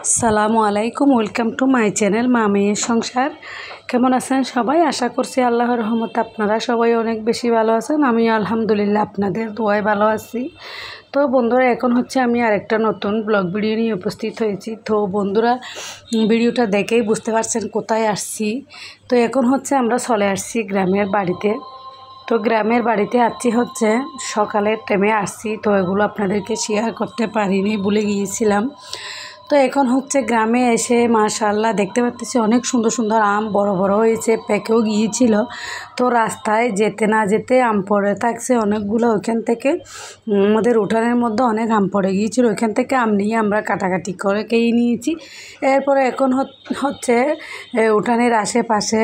আসসালামু আলাইকুম, welcome to my channel মা মেয়ের সংসার। কেমন আছেন সবাই? আশা করছি আল্লাহর রহমতে আপনারা সবাই অনেক বেশি ভালো আছেন। আমি আলহামদুলিল্লাহ আপনাদের দোয়ায় ভালো আছি। তো বন্ধুরা, এখন হচ্ছে আমি আরেকটা নতুন ব্লগ ভিডিও নিয়ে উপস্থিত হয়েছি। তো বন্ধুরা, ভিডিওটা দেখেই বুঝতে পারছেন কোথায় আসছি। তো এখন হচ্ছে আমরা চলে আসছি গ্রামের বাড়িতে। তো গ্রামের বাড়িতে আসছি হচ্ছে সকালের টাইমে আসছি। তো এগুলো আপনাদেরকে শেয়ার করতে পারিনি, ভুলে গিয়েছিলাম। তো এখন হচ্ছে গ্রামে এসে মাশাআল্লাহ দেখতে পাচ্ছি অনেক সুন্দর সুন্দর আম বড় বড় হয়েছে, পেকেও গিয়েছিল। তো রাস্তায় যেতে না যেতে আম পড়ে থাকছে অনেকগুলো। ওইখান থেকে আমাদের উঠানের মধ্যে অনেক আম পড়ে গিয়েছিল, ওইখান থেকে আম নিয়ে আমরা কাটাকাটি করে খেয়ে নিয়েছি। এরপরে এখন হচ্ছে উঠানের আশেপাশে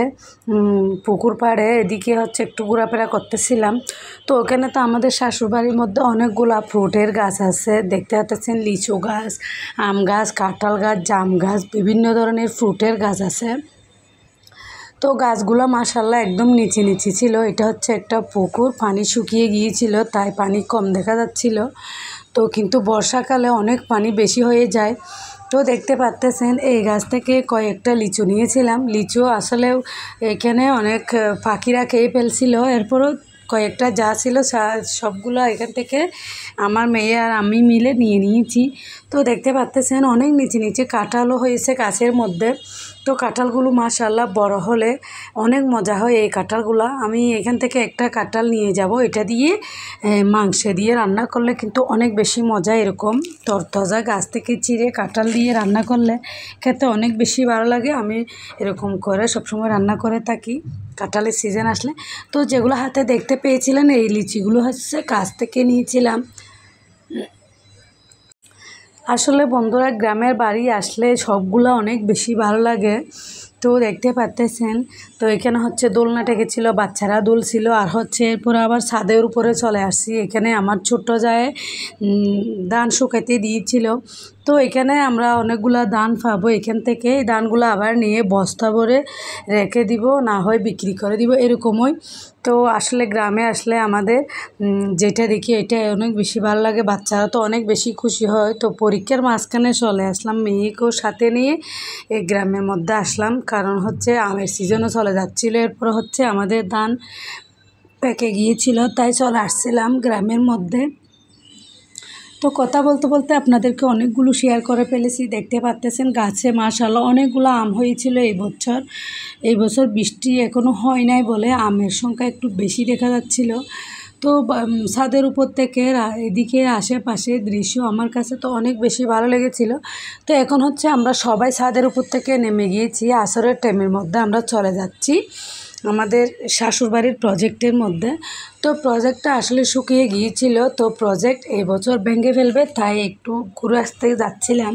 পুকুর পাড়ে এদিকে হচ্ছে একটু ঘোরাফেরা করতেছিলাম। তো ওখানে তো আমাদের শ্বশুরবাড়ির মধ্যে অনেকগুলা ফ্রুটের গাছ আছে, দেখতে পাচ্ছেন লিচু গাছ, আম গাছ, কাঁঠাল গাছ, জাম গাছ, বিভিন্ন ধরনের ফ্রুটের গাছ আছে। তো গাছগুলো মাশাআল্লাহ একদম নিচে নিচে ছিল। এটা হচ্ছে একটা পুকুর, পানি শুকিয়ে গিয়েছিল তাই পানি কম দেখা যাচ্ছিল। তো কিন্তু বর্ষাকালে অনেক পানি বেশি হয়ে যায়। তো দেখতে পাচ্ছেন এই গাছ থেকে কয়েকটা লিচু নিয়েছিলাম। লিচু আসলেও এখানে অনেক পাখিরা খেয়ে ফেলছিল। এরপরও কয়েকটা যা ছিল সবগুলো এখান থেকে আমার মেয়ে আর আমি মিলে নিয়ে নিয়েছি। তো দেখতে পাচ্ছেন অনেক নিচে নিচে কাঁঠালও হয়েছে গাছের মধ্যে। তো কাঁঠালগুলো মাশাআল্লাহ বড় হলে অনেক মজা হয় এই কাঁঠালগুলো। আমি এখান থেকে একটা কাঁঠাল নিয়ে যাব, এটা দিয়ে মাংস দিয়ে রান্না করলে কিন্তু অনেক বেশি মজা। এরকম তরতাজা গাছ থেকে চিড়ে কাঁঠাল দিয়ে রান্না করলে খেতে অনেক বেশি ভালো লাগে। আমি এরকম করে সবসময় রান্না করে থাকি কাঁঠালের সিজন আসলে। তো যেগুলো হাতে দেখতে পেয়েছিলেন এই লিচিগুলো হচ্ছে গাছ থেকে নিয়েছিলাম। আসলে বন্ধুরা, গ্রামের বাড়ি আসলে সবগুলো অনেক বেশি ভালো লাগে। তো দেখতে পাচ্ছেন, তো এখানে হচ্ছে দোলনা টেকেছিল, বাচ্চারা দুলছিল। আর হচ্ছে এরপরে আবার ছাদের উপরে চলে আসছি। এখানে আমার ছোট্ট যায় ধান শুকাইতে দিয়েছিল। তো এখানে আমরা অনেকগুলা ধান পাবো এখান থেকে। এই ধানগুলো আবার নিয়ে বস্তা ভরে রেখে দিব, না হয় বিক্রি করে দিব, এরকমই। তো আসলে গ্রামে আসলে আমাদের যেটা দেখি এটা অনেক বেশি ভালো লাগে। বাচ্চারা তো অনেক বেশি খুশি হয়। তো পরীক্ষার মাঝখানে চলে আসলাম, মেয়েকেও সাথে নিয়ে এই গ্রামের মধ্যে আসলাম, কারণ হচ্ছে আমের সিজনও চলে যাচ্ছিলো। এরপর হচ্ছে আমাদের ধান পেকে গিয়েছিল তাই চলে আসছিলাম গ্রামের মধ্যে। তো কথা বলতে বলতে আপনাদেরকে অনেকগুলো শেয়ার করে ফেলেছি। দেখতে পাচ্ছেন গাছে মাশাআল্লাহ অনেকগুলো আম হয়েছিল এই বছর। এই বছর বৃষ্টি এখনও হয় নাই বলে আমের সংখ্যা একটু বেশি দেখা যাচ্ছিল। তো ছাদের উপর থেকে এদিকে আশেপাশে দৃশ্য আমার কাছে তো অনেক বেশি ভালো লেগেছিল। তো এখন হচ্ছে আমরা সবাই ছাদের উপর থেকে নেমে গিয়েছি। আসরের টাইমের মধ্যে আমরা চলে যাচ্ছি আমাদের শ্বশুরবাড়ির প্রজেক্টের মধ্যে। তো প্রজেক্টটা আসলে শুকিয়ে গিয়েছিল। তো প্রজেক্ট এই বছর ভেঙে ফেলবে তাই একটু ঘুরে আসতে যাচ্ছিলাম।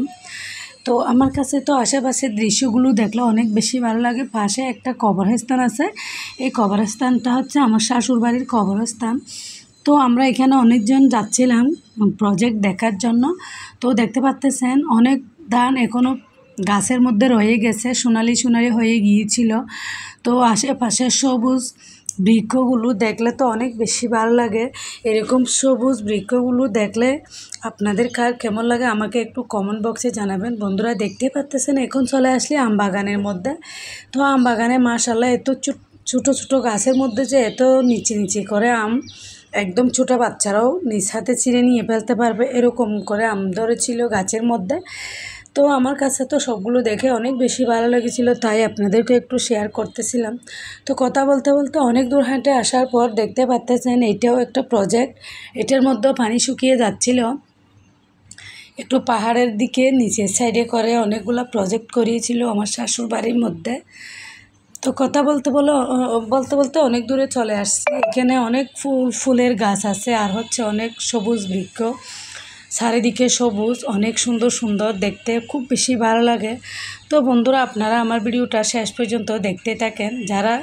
তো আমার কাছে তো আশেপাশের দৃশ্যগুলো দেখলে অনেক বেশি ভালো লাগে। পাশে একটা কবরস্থান আছে, এই কবরস্থানটা হচ্ছে আমার শ্বশুরবাড়ির কবরস্থান। তো আমরা এখানে অনেকজন যাচ্ছিলাম প্রজেক্ট দেখার জন্য। তো দেখতে পাচ্ছেন অনেক ধান এখনও গাছের মধ্যে রয়ে গেছে, সোনালি সোনালি হয়ে গিয়েছিল। তো আশেপাশে সবুজ বৃক্ষগুলো দেখলে তো অনেক বেশি ভালো লাগে। এরকম সবুজ বৃক্ষগুলো দেখলে আপনাদের কার কেমন লাগে আমাকে একটু কমেন্ট বক্সে জানাবেন। বন্ধুরা, দেখতে পাচ্ছেন এখন চলে আসলে আম বাগানের মধ্যে। তো আম বাগানে মাশাআল্লাহ এত ছোটো ছোটো গাছের মধ্যে যে এত নিচে নিচে করে আম, একদম ছোটো বাচ্চারাও নিজ হাতে ছিঁড়ে নিয়ে ফেলতে পারবে এরকম করে আম ধরেছিল গাছের মধ্যে। তো আমার কাছে তো সবগুলো দেখে অনেক বেশি ভালো লেগেছিলো, তাই আপনাদেরকে একটু শেয়ার করতেছিলাম। তো কথা বলতে বলতে অনেক দূর হেঁটে আসার পর দেখতে পাচ্ছেন এইটাও একটা প্রজেক্ট, এটার মধ্যেও পানি শুকিয়ে যাচ্ছিল। একটু পাহাড়ের দিকে নিচের সাইডে করে অনেকগুলো প্রজেক্ট করিয়েছিল আমার শাশুড় বাড়ির মধ্যে। তো কথা বলতে বলতে অনেক দূরে চলে আসছি। এখানে অনেক ফুলের গাছ আছে আর হচ্ছে অনেক সবুজ বৃক্ষ, চারিদিকে সবুজ, অনেক সুন্দর সুন্দর দেখতে, খুব বেশি ভালো লাগে। তো বন্ধুরা, আপনারা আমার ভিডিওটা শেষ পর্যন্ত দেখতে থাকেন। যারা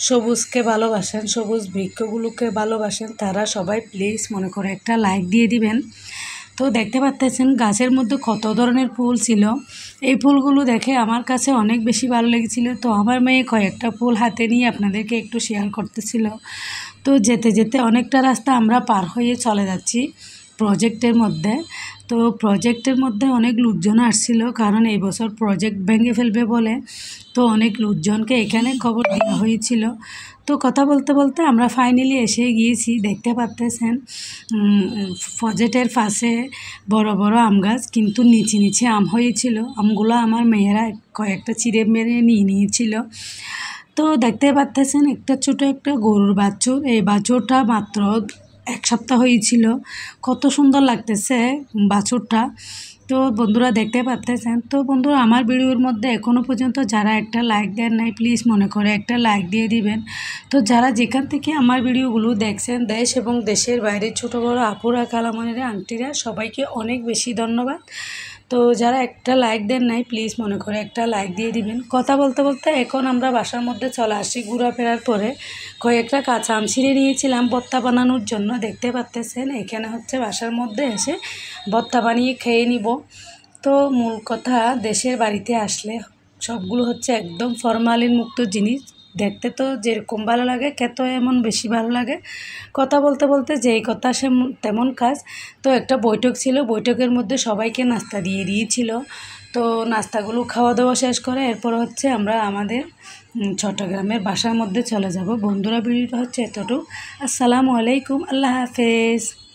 সবুজকে ভালোবাসেন, সবুজ বৃক্ষগুলোকে ভালোবাসেন, তারা সবাই প্লিজ মনে করে একটা লাইক দিয়ে দিবেন। তো দেখতে পাচ্ছেন গাছের মধ্যে কত ধরনের ফুল ছিল। এই ফুলগুলো দেখে আমার কাছে অনেক বেশি ভালো লেগেছিল। তো আমার মেয়ে কয়েকটা ফুল হাতে নিয়ে আপনাদেরকে একটু শেয়ার করতেছিল। তো যেতে যেতে অনেকটা রাস্তা আমরা পার হয়ে চলে যাচ্ছি প্রজেক্টের মধ্যে। তো প্রজেক্টের মধ্যে অনেক লোকজন আসছিল, কারণ এই বছর প্রজেক্ট ভেঙে ফেলবে বলে। তো অনেক লোকজনকে এখানে খবর দেওয়া হয়েছিল। তো কথা বলতে বলতে আমরা ফাইনালি এসে গিয়েছি। দেখতে পাচ্তেছেন প্রজেক্টের পাশে বড় বড় আম গাছ, কিন্তু নিচে নিচে আম হয়েছিল। আমগুলো আমার মেয়েরা কয়েকটা চিড়ে মেরে নিয়ে নিয়েছিল। তো দেখতে পাচ্তেছেন একটা ছোট একটা গরুর বাছুর, এই বাছুরটা মাত্র 1 সপ্তাহ হয়েছিল। কত সুন্দর লাগতেছে বাছুরটা। তো বন্ধুরা দেখতে পাচ্তেছেন। তো বন্ধুরা আমার ভিডিওর মধ্যে এখনও পর্যন্ত যারা একটা লাইক দেন নাই, প্লিজ মনে করে একটা লাইক দিয়ে দিবেন। তো যারা যেখান থেকে আমার ভিডিওগুলো দেখছেন, দেশ এবং দেশের বাইরে ছোট বড় আপুরা, খালামণিরা, আন্টিরা, সবাইকে অনেক বেশি ধন্যবাদ। তো যারা একটা লাইক দেন নাই, প্লিজ মনে করে একটা লাইক দিয়ে দিবেন। কথা বলতে বলতে এখন আমরা বাসার মধ্যে চলে আসি। ঘোরাফেরার পরে কয়েকটা কাঁচা আম ছিঁড়ে নিয়েছিলাম ভর্তা বানানোর জন্য। দেখতে পাচ্তেছেন এখানে হচ্ছে বাসার মধ্যে এসে ভর্তা বানিয়ে খেয়ে নিব। তো মূল কথা, দেশের বাড়িতে আসলে সবগুলো হচ্ছে একদম ফরমালিন মুক্ত জিনিস। দেখতে তো যেরকম ভালো লাগে, খেতে এমন বেশি ভালো লাগে। কথা বলতে বলতে যেই কথা সে তেমন কাজ। তো একটা বৈঠক ছিল, বৈঠকের মধ্যে সবাইকে নাস্তা দিয়ে দিয়েছিল। তো নাস্তাগুলো খাওয়া দাওয়া শেষ করে এরপর হচ্ছে আমরা আমাদের চট্টগ্রামের বাসার মধ্যে চলে যাব। বন্ধুরা ভিডিওটা হচ্ছে এতটুকু। আসসালামু আলাইকুম, আল্লাহ হাফেজ।